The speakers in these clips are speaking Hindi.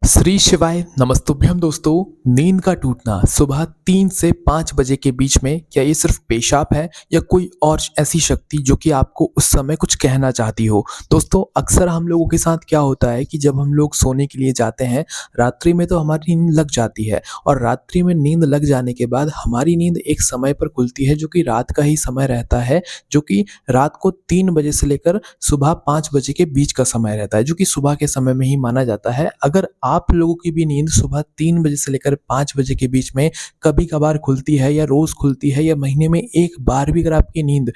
श्री शिवाय नमस्तुभ्यम दोस्तों। नींद का टूटना सुबह 3 से 5 बजे के बीच में क्या ये सिर्फ पेशाब है या कोई और ऐसी शक्ति जो कि आपको उस समय कुछ कहना चाहती हो। दोस्तों अक्सर हम लोगों के साथ क्या होता है कि जब हम लोग सोने के लिए जाते हैं रात्रि में तो हमारी नींद लग जाती है और रात्रि में नींद लग जाने के बाद हमारी नींद एक समय पर खुलती है जो कि रात का ही समय रहता है, जो कि रात को 3 बजे से लेकर सुबह 5 बजे के बीच का समय रहता है, जो कि सुबह के समय में ही माना जाता है। अगर आप लोगों की भी नींद सुबह 3 बजे से लेकर 5 बजे के बीच में कभी-कभार खुलती है या रोज़ खुलती है या महीने में 1 बार भी अगर आपकी नींद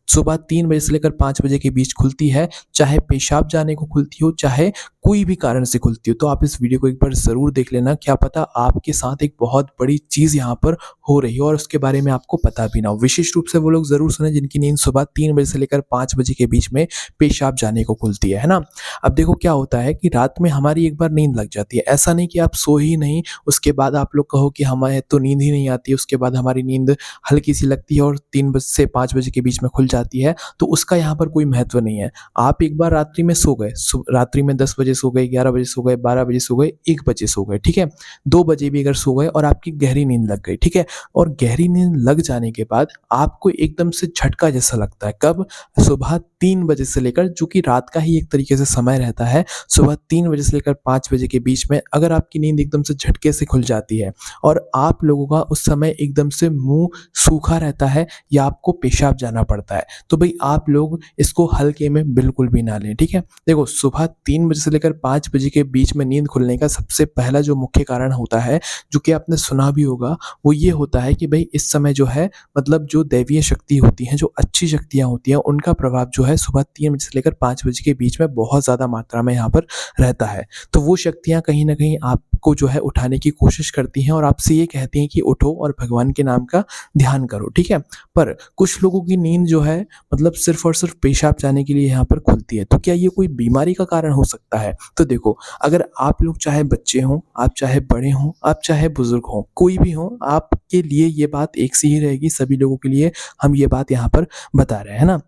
सुबह 3 बजे से लेकर 5 बजे के बीच खुलती है, चाहे पेशाब जाने को खुलती हो, चाहे कोई भी कारण से खुलती हो, तो आप इस वीडियो को एक बार ज़रूर देख लेना। क्या पता आपके साथ एक बहुत बड़ी चीज़ यहाँ पर हो रही हो और उसके बारे में आपको पता भी ना हो। विशेष रूप से वो लोग ज़रूर सुनें जिनकी नींद सुबह 3 बजे से लेकर 5 बजे के बीच में पेशाब जाने को खुलती है ना? अब देखो क्या होता है कि रात में हमारी एक बार नींद लग जाती है। ऐसा नहीं कि आप सो ही नहीं, उसके बाद आप लोग कहो कि हमें तो नींद ही नहीं आती, उसके बाद हमारी नींद हल्की-सी लगती है और 3 बजे से 5 बजे के बीच में खुल जाती है, तो उसका यहाँ पर कोई महत्व नहीं है। आप एक बार रात्रि में सो गए, रात्रि में 10 बजे सो गए, 11 बजे सो गए, 12 बजे सो गए, 1 बजे सो गए, ठीक है? 2 बजे भी अगर सो गए और आपकी गहरी नींद लग गई, ठीक है? और गहरी नींद लग जाने के बाद आपको एकदम से झटका जैसा लगता है। कब? सुबह 3 बजे से लेकर, जो कि रात का ही एक तरीके से समय रहता है, सुबह 3 बजे से लेकर 5 बजे के बीच में अगर आपकी नींद एकदम से झटके से खुल जाती है और आप लोगों का उस समय एकदम से मुँह सूखा रहता है या आपको पेशाब जाना पड़ता है, तो भई आप लोग इसको हल्के में बिल्कुल भी ना लें, ठीक है? देखो सुबह 3 बजे से लेकर 5 बजे के बीच में नींद खुलने का सबसे पहला जो मुख्य कारण होता है, जो कि आपने सुना भी होगा, वो ये होता है कि भई इस समय जो है मतलब जो दैवीय शक्ति होती हैं, जो अच्छी शक्तियाँ होती हैं, उनका प्रभाव जो है सुबह 3 बजे से लेकर 5 बजे के बीच में बहुत ज़्यादा मात्रा में यहाँ पर रहता है। तो वो शक्तियाँ कहीं न कहीं आपको जो है उठाने की कोशिश करती हैं और आपसे ये कहती हैं कि उठो और भगवान के नाम का ध्यान करो, ठीक है? पर कुछ लोगों की नींद जो है मतलब सिर्फ़ और सिर्फ़ पेशाब जाने के लिए यहाँ पर खुलती है। तो क्या ये कोई बीमारी का कारण हो सकता है? तो देखो, अगर आप लोग चाहे बच्चे हों, आप चाहे बड़े हों, आप चाहे बुज़ुर्ग हों, कोई भी हो, आपके लिए ये बात एक सी ही रहेगी, सभी लोगों के लिए हम ये बात यहाँ पर बता रहे हैं, है ना?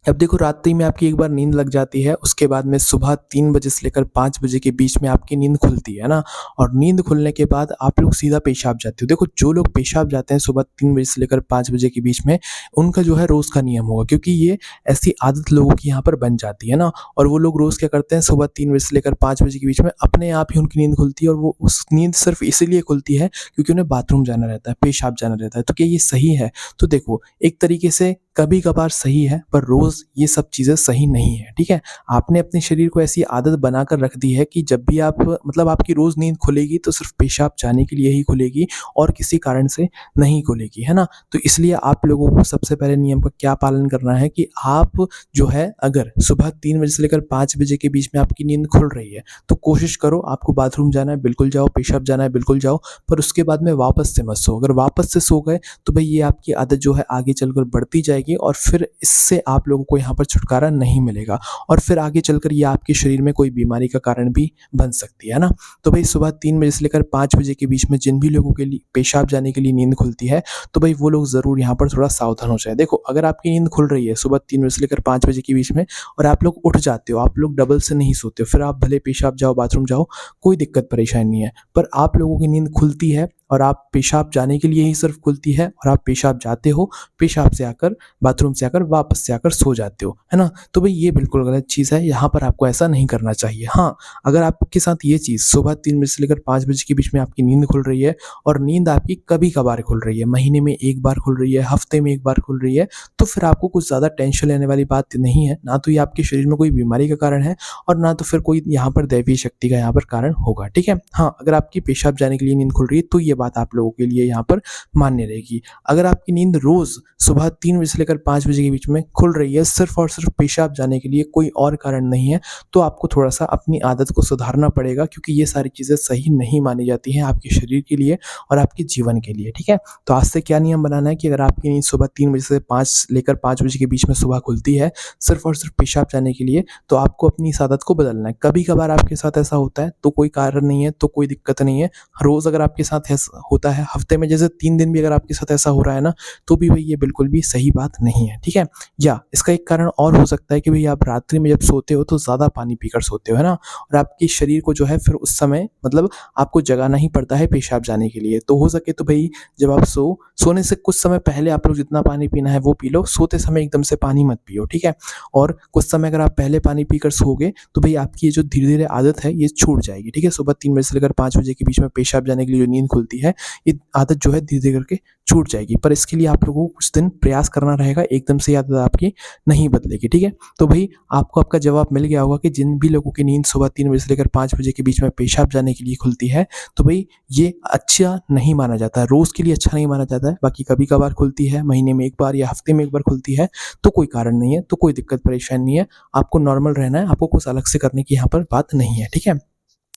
अब देखो रात्रि में आपकी एक बार नींद लग जाती है, उसके बाद में सुबह 3 बजे से लेकर 5 बजे के बीच में आपकी नींद खुलती है ना? और नींद खुलने के बाद आप लोग सीधा पेशाब जाते हो। देखो जो लोग पेशाब जाते हैं सुबह 3 बजे से लेकर 5 बजे के बीच में, उनका जो है रोज़ का नियम होगा, क्योंकि ये ऐसी आदत लोगों की यहाँ पर बन जाती है ना, और वो लोग रोज़ क्या करते हैं, सुबह 3 बजे से लेकर 5 बजे के बीच में अपने आप ही उनकी नींद खुलती है और वो उस नींद सिर्फ़ इसीलिए खुलती है क्योंकि उन्हें बाथरूम जाना रहता है, पेशाब जाना रहता है। तो क्या ये सही है? तो देखो एक तरीके से कभी-कभार सही है, पर रोज़ ये सब चीज़ें सही नहीं है, ठीक है? आपने अपने शरीर को ऐसी आदत बनाकर रख दी है कि जब भी आप मतलब आपकी रोज़ नींद खुलेगी तो सिर्फ़ पेशाब जाने के लिए ही खुलेगी और किसी कारण से नहीं खुलेगी, है ना? तो इसलिए आप लोगों को सबसे पहले नियम का क्या पालन करना है कि आप जो है अगर सुबह 3 बजे से लेकर 5 बजे के बीच में आपकी नींद खुल रही है, तो कोशिश करो, आपको बाथरूम जाना है बिल्कुल जाओ, पेशाब जाना है बिल्कुल जाओ, पर उसके बाद में वापस से मत सो। अगर वापस से सो गए तो भई ये आपकी आदत जो है आगे चलकर बढ़ती जाएगी और फिर इससे आप लोगों को यहाँ पर छुटकारा नहीं मिलेगा और फिर आगे चलकर ये आपके शरीर में कोई बीमारी का कारण भी बन सकती है ना? तो भई सुबह 3 बजे से लेकर 5 बजे के बीच में जिन भी लोगों के लिए पेशाब जाने के लिए नींद खुलती है, तो भई वो लोग ज़रूर यहाँ पर थोड़ा सावधान हो जाएँ। देखो अगर आपकी नींद खुल रही है सुबह 3 बजे से लेकर 5 बजे के बीच में और आप लोग उठ जाते हो, आप लोग डबल से नहीं सोते हो, फिर आप भले पेशाब जाओ, बाथरूम जाओ, कोई दिक्कत परेशानी नहीं है। पर आप लोगों की नींद खुलती है और आप पेशाब जाने के लिए ही सिर्फ़ खुलती है और आप पेशाब जाते हो, पेशाब से आकर बाथरूम से आकर वापस से आकर सो जाते हो, है ना? तो भई ये बिल्कुल गलत चीज़ है, यहाँ पर आपको ऐसा नहीं करना चाहिए। हाँ, अगर आपके साथ ये चीज़ सुबह 3 बजे से लेकर 5 बजे के बीच में आपकी नींद खुल रही है और नींद आपकी कभी-कभार खुल रही है, महीने में 1 बार खुल रही है, हफ्ते में 1 बार खुल रही है, तो फिर आपको कुछ ज़्यादा टेंशन लेने वाली बात नहीं है। ना तो ये आपके शरीर में कोई बीमारी का कारण है और ना तो फिर कोई यहाँ पर दैवीय शक्ति का यहाँ पर कारण होगा, ठीक है? हाँ, अगर आपकी पेशाब जाने के लिए नींद खुल रही है, तो ये बात आप लोगों के लिए यहाँ पर मान्य रहेगी। अगर आपकी नींद रोज़ सुबह 3 बजे से लेकर 5 बजे के बीच में खुल रही है सिर्फ़ और सिर्फ़ पेशाब जाने के लिए, कोई और कारण नहीं है, तो आपको थोड़ा-सा अपनी आदत को सुधारना पड़ेगा, क्योंकि ये सारी चीज़ें सही नहीं मानी जाती हैं आपके शरीर के लिए और आपके जीवन के लिए, ठीक है? तो आज से क्या नियम बनाना है कि अगर आपकी नींद सुबह 3 बजे से 5 बजे के बीच में सुबह खुलती है, सिर्फ़ और सिर्फ़ पेशाब जाने के लिए, तो आपको अपनी इस आदत को बदलना है। कभी-कभार आपके साथ ऐसा होता है, तो कोई कारण नहीं है, तो कोई दिक्कत नहीं है। रोज़ अगर आपके साथ ऐसा होता है हफ्ते में जैसे 3 दिन भी अगर आपके साथ ऐसा हो रहा है ना, तो भी भाई ये बिल्कुल भी सही बात नहीं है, ठीक है? या इसका एक कारण और हो सकता है कि भई आप रात्रि में जब सोते हो तो ज़्यादा पानी पीकर सोते हो, है ना? और आपके शरीर को जो है फिर उस समय मतलब आपको जगाना ही पड़ता है पेशाब जाने के लिए। तो हो सके तो भई जब आप सोने से कुछ समय पहले आप लोग जितना पानी पीना है वो पी लो, सोते समय एकदम से पानी मत पियो, ठीक है? और कुछ समय अगर आप पहले पानी पीकर सोओगे तो भई आपकी ये जो धीरे-धीरे आदत है ये छूट जाएगी, ठीक है? सुबह 3 बजे से लेकर 5 बजे के बीच में पेशाब जाने के लिए जो नींद खुलती है, ये आदत जो है धीरे-धीरे करके छूट जाएगी। पर इसके लिए आप लोगों को कुछ दिन प्रयास करना रहेगा, एकदम से ये आदत आपकी नहीं बदलेगी, ठीक है? तो भई आपको आपका जवाब मिल गया होगा कि जिन भी लोगों की नींद सुबह 3 बजे से लेकर 5 बजे के बीच में पेशाब जाने के लिए खुलती है, तो भई ये अच्छा नहीं माना जाता है, रोज़ के लिए अच्छा नहीं माना जाता है। बाकी कभी-कभार खुलती है, महीने में 1 बार या हफ्ते में 1 बार खुलती है, तो कोई कारण नहीं है, तो कोई दिक्कत परेशानी नहीं है। आपको नॉर्मल रहना है, आपको कुछ अलग से करने की यहाँ पर बात नहीं है, ठीक है?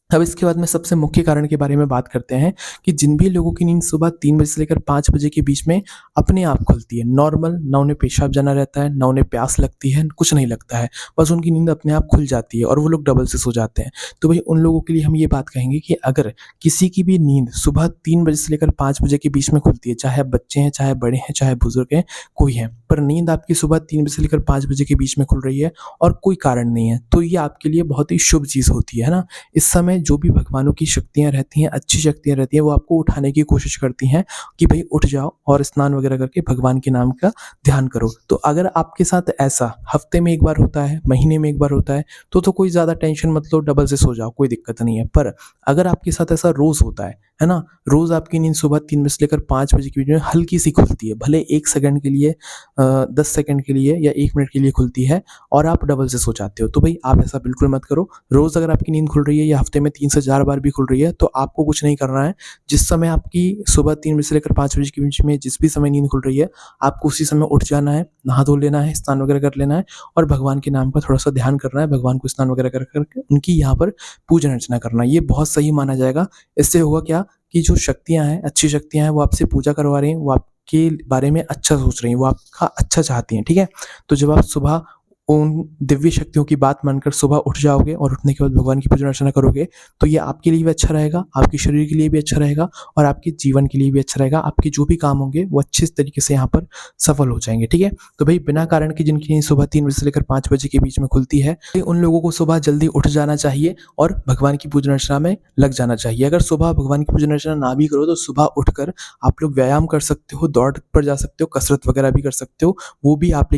अब इसके बाद में सबसे मुख्य कारण के बारे में बात करते हैं कि जिन भी लोगों की नींद सुबह 3 बजे से लेकर 5 बजे के बीच में अपने आप खुलती है, नॉर्मल, ना उन्हें पेशाब जाना रहता है, ना उन्हें प्यास लगती है, कुछ नहीं लगता है। बस उनकी नींद अपने आप खुल जाती है और वो लोग डबल से सो जाते हैं। तो भई उन लोगों के लिए हम ये बात कहेंगे कि अगर किसी की भी नींद सुबह 3 बजे से लेकर 5 बजे के बीच में खुलती है, चाहे आप बच्चे हैं, चाहे बड़े हैं, चाहे बुज़ुर्ग हैं, कोई है, पर नींद आपकी सुबह 3 बजे से लेकर 5 बजे के बीच में खुल रही है और कोई कारण नहीं है, तो ये आपके लिए बहुत ही शुभ चीज़ होती है ना? इस समय जो भी भगवानों की शक्तियाँ रहती हैं, अच्छी शक्तियाँ रहती हैं, वो आपको उठाने की कोशिश करती हैं कि भई उठ जाओ और स्नान वगैरह करके भगवान के नाम का ध्यान करो। तो अगर आपके साथ ऐसा हफ्ते में 1 बार होता है, महीने में 1 बार होता है, तो कोई ज़्यादा टेंशन मत लो, डबल से सो जाओ, कोई दिक्कत नहीं है। पर अगर आपके साथ ऐसा रोज़ होता है ना? रोज़ आपकी नींद सुबह 3 बजे से लेकर 5 बजे के बीच में हल्की-सी खुलती है, भले 1 सेकंड के लिए 10 सेकंड के लिए या 1 मिनट के लिए खुलती है और आप डबल से सो जाते हो, तो भई आप ऐसा बिल्कुल मत करो। रोज़ अगर आपकी नींद खुल रही है या हफ्ते में 3 से 4 बार भी खुल रही है, तो आपको कुछ नहीं करना है। जिस समय आपकी सुबह 3 बजे से लेकर 5 बजे के बीच में जिस भी समय नींद खुल रही है, आपको उसी समय उठ जाना है, नहा धो लेना है, स्नान वगैरह कर लेना है और भगवान के नाम का थोड़ा-सा ध्यान करना है, भगवान को स्नान वगैरह कर के उनकी यहाँ पर पूजन अर्चना करना है। ये बहुत सही माना जाएगा। इससे होगा क्या कि जो शक्तियाँ हैं, अच्छी शक्तियाँ हैं, वो आपसे पूजा करवा रही हैं, वो आपके बारे में अच्छा सोच रही हैं, वो आपका अच्छा चाहती हैं, ठीक है? तो जब आप सुबह उन दिव्य शक्तियों की बात मानकर सुबह उठ जाओगे और उठने के बाद भगवान की पूजा अर्चना करोगे, तो ये आपके लिए भी अच्छा रहेगा, आपके शरीर के लिए भी अच्छा रहेगा और आपके जीवन के लिए भी अच्छा रहेगा। आपके जो भी काम होंगे, वो अच्छे तरीके से यहाँ पर सफल हो जाएँगे, ठीक है? तो भई बिना कारण के जिनकी नींद सुबह 3 बजे से लेकर 5 बजे के बीच में खुलती है, उन लोगों को सुबह जल्दी उठ जाना चाहिए और भगवान की पूजा अर्चना में लग जाना चाहिए। अगर सुबह भगवान की पूजा अर्चना ना भी करो, तो सुबह उठकर आप लोग व्यायाम कर सकते हो, दौड़ पर जा सकते हो, कसरत वगैरह भी कर सकते हो, वो भी आप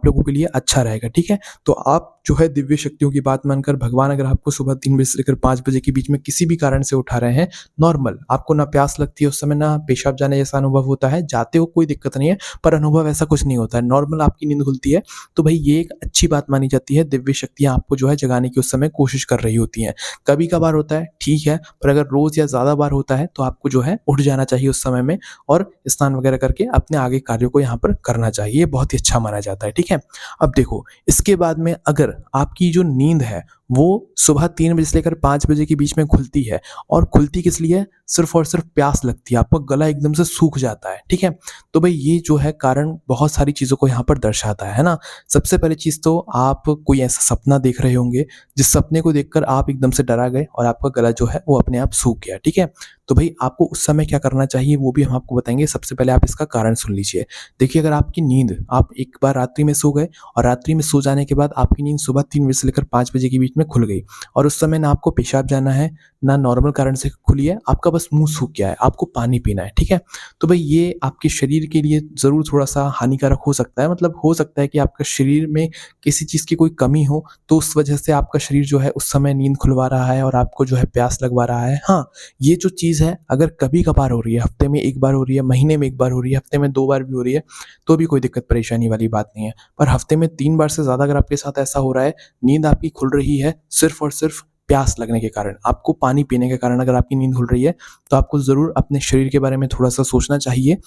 लोगों के लिए अच्छा रहेगा, ठीक है? तो आप जो है दिव्य शक्तियों की बात मानकर भगवान अगर आपको सुबह 3 बजे से लेकर 5 बजे के बीच में किसी भी कारण से उठा रहे हैं, नॉर्मल, आपको ना प्यास लगती है उस समय, ना पेशाब जाने जैसा अनुभव होता है, जाते हो कोई दिक्कत नहीं है, पर अनुभव ऐसा कुछ नहीं होता है, नॉर्मल आपकी नींद खुलती है, तो भई ये एक अच्छी बात मानी जाती है, दिव्य शक्तियाँ आपको जो है जगाने की उस समय कोशिश कर रही होती हैं। कभी-कभार होता है, ठीक है, पर अगर रोज़ या ज़्यादा बार होता है, तो आपको जो है उठ जाना चाहिए उस समय में और स्नान वगैरह करके अपने आगे कार्यों को यहाँ पर करना चाहिए, ये बहुत ही अच्छा माना जाता है, ठीक है? अब देखो, इसके बाद में अगर आपकी जो नींद है, वो सुबह 3 बजे से लेकर 5 बजे के बीच में खुलती है और खुलती किस लिए? सिर्फ़ और सिर्फ़ प्यास लगती है, आपका गला एकदम से सूख जाता है, ठीक है? तो भई ये जो है कारण बहुत सारी चीज़ों को यहाँ पर दर्शाता है ना? सबसे पहली चीज़ तो आप कोई ऐसा सपना देख रहे होंगे, जिस सपने को देखकर आप एकदम से डरा गए और आपका गला जो है वो अपने आप सूख गया, ठीक है? तो भई आपको उस समय क्या करना चाहिए वो भी हम आपको बताएँगे, सबसे पहले आप इसका कारण सुन लीजिए। देखिए अगर आपकी नींद आप एक बार रात्रि में सो गए और रात्रि में सो जाने के बाद आपकी नींद सुबह 3 बजे से लेकर 5 बजे के बीच में खुल गई और उस समय ना आपको पेशाब जाना है, ना नॉर्मल कारण से खुली है, आपका बस मुँह सूख गया है, आपको पानी पीना है, ठीक है? तो भई ये आपके शरीर के लिए ज़रूर थोड़ा-सा हानिकारक हो सकता है, मतलब हो सकता है कि आपका शरीर में किसी चीज़ की कोई कमी हो, तो उस वजह से आपका शरीर जो है उस समय नींद खुलवा रहा है और आपको जो है प्यास लगवा रहा है। हाँ, ये जो चीज़ है अगर कभी-कभार हो रही है, हफ्ते में 1 बार हो रही है, महीने में 1 बार हो रही है, हफ्ते में 2 बार भी हो रही है, तो भी कोई दिक्कत परेशानी वाली बात नहीं है। पर हफ्ते में 3 बार से ज़्यादा अगर आपके साथ ऐसा हो रहा है, नींद आपकी खुल रही है सिर्फ़ और सिर्फ़ प्यास लगने के कारण, आपको पानी पीने के कारण अगर आपकी नींद खुल रही है, तो आपको ज़रूर अपने शरीर के बारे में थोड़ा-सा सोचना चाहिए,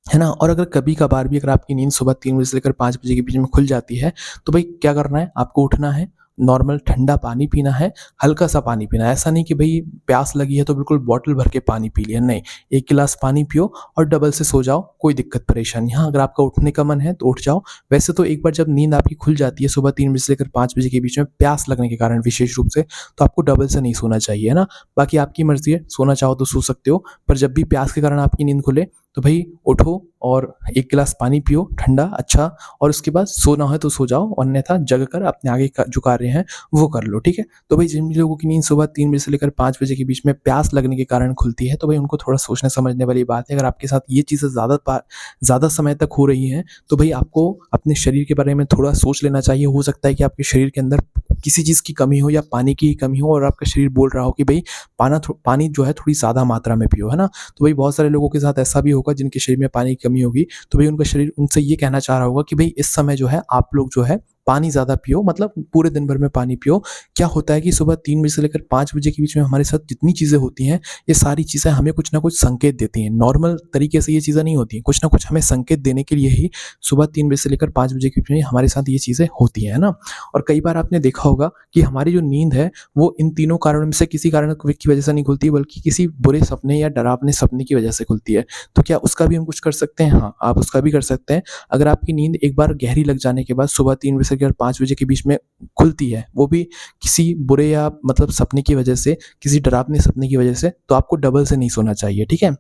है ना? और अगर कभी-कभार भी अगर आपकी नींद सुबह 3 बजे से लेकर 5 बजे के बीच में खुल जाती है, तो भई क्या करना है? आपको उठना है, नॉर्मल ठंडा पानी पीना है, हल्का-सा पानी पीना है। ऐसा नहीं कि भई प्यास लगी है तो बिल्कुल बॉटल भर के पानी पी लिया, नहीं। 1 गिलास पानी पियो और डबल से सो जाओ, कोई दिक्कत परेशानी। हाँ, अगर आपका उठने का मन है तो उठ जाओ। वैसे तो एक बार जब नींद आपकी खुल जाती है सुबह 3 बजे से लेकर 5 बजे के बीच में प्यास लगने के कारण विशेष रूप से, तो आपको डबल से नहीं सोना चाहिए, है ना? बाकी आपकी मर्ज़ी है, सोना चाहो तो सो सकते हो, पर जब भी प्यास के कारण आपकी नींद खुले तो भई उठो और 1 गिलास पानी पियो ठंडा अच्छा, और उसके बाद सोना है तो सो जाओ, अन्यथा जग कर अपने आगे का जो कार्य हैं वो कर लो, ठीक है? तो भई जिन भी लोगों की नींद सुबह 3 बजे से लेकर 5 बजे के बीच में प्यास लगने के कारण खुलती है, तो भई उनको थोड़ा सोचने समझने वाली बात है। अगर आपके साथ ये चीज़ें ज़्यादा समय तक हो रही हैं, तो भई आपको अपने शरीर के बारे में थोड़ा सोच लेना चाहिए। हो सकता है कि आपके शरीर के अंदर किसी चीज़ की कमी हो या पानी की कमी हो और आपका शरीर बोल रहा हो कि भई पानी जो है थोड़ी ज़्यादा मात्रा में पियो, है ना? तो भई बहुत सारे लोगों के साथ ऐसा भी होगा जिनके शरीर में पानी की कमी होगी, तो भई उनका शरीर उनसे ये कहना चाह रहा होगा कि भई इस समय जो है आप लोग जो है पानी ज़्यादा पियो, मतलब पूरे दिन भर में पानी पियो। क्या होता है कि सुबह 3 बजे से लेकर 5 बजे के बीच में हमारे साथ जितनी चीज़ें होती हैं, ये सारी चीज़ें हमें कुछ न कुछ संकेत देती हैं। नॉर्मल तरीके से ये चीज़ें नहीं होती हैं, कुछ न कुछ हमें संकेत देने के लिए ही सुबह 3 बजे से लेकर 5 बजे के बीच में हमारे साथ ये चीज़ें होती हैं, है ना? और कई बार आपने देखा होगा कि हमारी जो नींद है, वो इन तीनों कारणों में से किसी कारण की वजह से नहीं खुलती, बल्कि किसी बुरे सपने या डरावने सपने की वजह से खुलती है। तो क्या उसका भी हम कुछ कर सकते हैं? हाँ, आप उसका भी कर सकते हैं। अगर आपकी नींद एक बार गहरी लग जाने के बाद सुबह 3 बजे से लेकर 5 बजे के बीच में खुलती है, वो भी किसी बुरे या मतलब सपने की वजह से, किसी डरावने सपने की वजह से, तो आपको डबल से नहीं सोना चाहिए, ठीक है?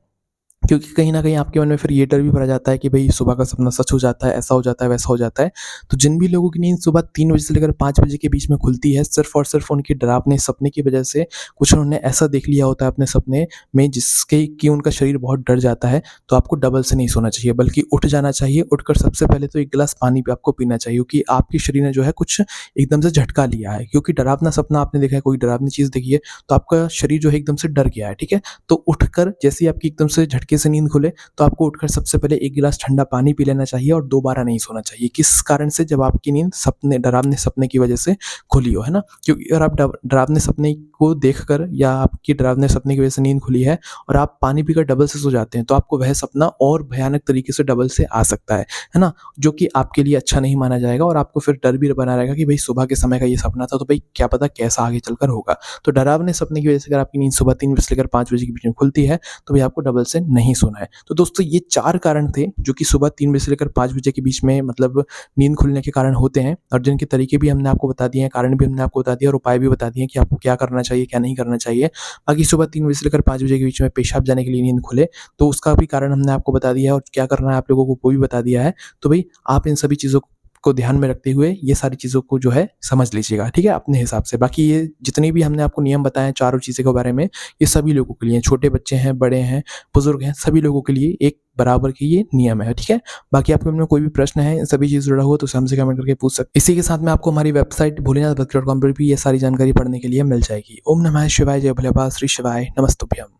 क्योंकि कहीं न कहीं आपके मन में फिर ये डर भी भरा जाता है कि भई सुबह का सपना सच हो जाता है, ऐसा हो जाता है, वैसा हो जाता है। तो जिन भी लोगों की नींद सुबह 3 बजे से लेकर 5 बजे के बीच में खुलती है, सिर्फ़ और सिर्फ़ उनके डरावने सपने की वजह से, कुछ उन्होंने ऐसा देख लिया होता है अपने सपने में जिसके कि उनका शरीर बहुत डर जाता है, तो आपको डबल से नहीं सोना चाहिए, बल्कि उठ जाना चाहिए। उठकर सबसे पहले तो 1 गिलास पानी भी आपको पीना चाहिए, क्योंकि आपके शरीर ने जो है कुछ एकदम से झटका लिया है। क्योंकि डरावना सपना आपने देखा है, कोई डरावनी चीज़ देखी है, तो आपका शरीर जो है एकदम से डर गया है, ठीक है? तो उठकर जैसे ही आपकी एकदम से झटके से नींद खुले, तो आपको उठकर सबसे पहले 1 गिलास ठंडा पानी पी लेना चाहिए और दोबारा नहीं सोना चाहिए। किस कारण से? जब आपकी नींद डरावने सपने की वजह से खुली हो, है ना? क्योंकि अगर आप डरावने सपने को देखकर या आपकी डरावने सपने की वजह से नींद खुली है और आप पानी पीकर डबल से सो जाते हैं, तो आपको वह सपना और भयानक तरीके से डबल से आ सकता है ना? जो कि आपके लिए अच्छा नहीं माना जाएगा और आपको फिर डर भी बना रहेगा कि भई सुबह के समय का ये सपना था, तो भई क्या पता कैसा आगे चलकर होगा। तो डरावने सपने की वजह से अगर आपकी नींद सुबह 3 बजे से लेकर 5 बजे के बीच में खुलती है, तो भई आपको डबल से नहीं सोना है। तो दोस्तों ये 4 कारण थे जो कि सुबह 3 बजे से लेकर 5 बजे के बीच में मतलब नींद खुलने के कारण होते हैं, और जिनके तरीके भी हमने आपको बता दिए हैं, कारण भी हमने आपको बता दिया और उपाय भी बता दिए हैं कि आपको क्या करना चाहिए, क्या नहीं करना चाहिए। बाकी सुबह 3 बजे से लेकर 5 बजे के बीच में पेशाब जाने के लिए नींद खुले, तो उसका भी कारण हमने आपको बता दिया है और क्या करना है आप लोगों को वो भी बता दिया है। तो भई आप इन सभी चीज़ों को ध्यान में रखते हुए ये सारी चीज़ों को जो है समझ लीजिएगा, ठीक है? अपने हिसाब से। बाकी ये जितनी भी हमने आपको नियम बताए हैं चारों चीज़ों के बारे में, ये सभी लोगों के लिए हैं, छोटे बच्चे हैं, बड़े हैं, बुज़ुर्ग हैं, सभी लोगों के लिए एक बराबर के ये नियम है, ठीक है? बाकी आपके मन में कोई भी प्रश्न है, इन सभी चीज़ से जुड़ा हुआ, तो उसे हमसे कमेंट करके पूछ सकते हैं। इसी के साथ में आपको हमारी वेबसाइट भोलेनाथभक्त.com पर भी ये सारी जानकारी पढ़ने के लिए मिल जाएगी। ओम नमः शिवाय, जय भोले बाबा, श्री शिवाय, नमस्तुभ्यम।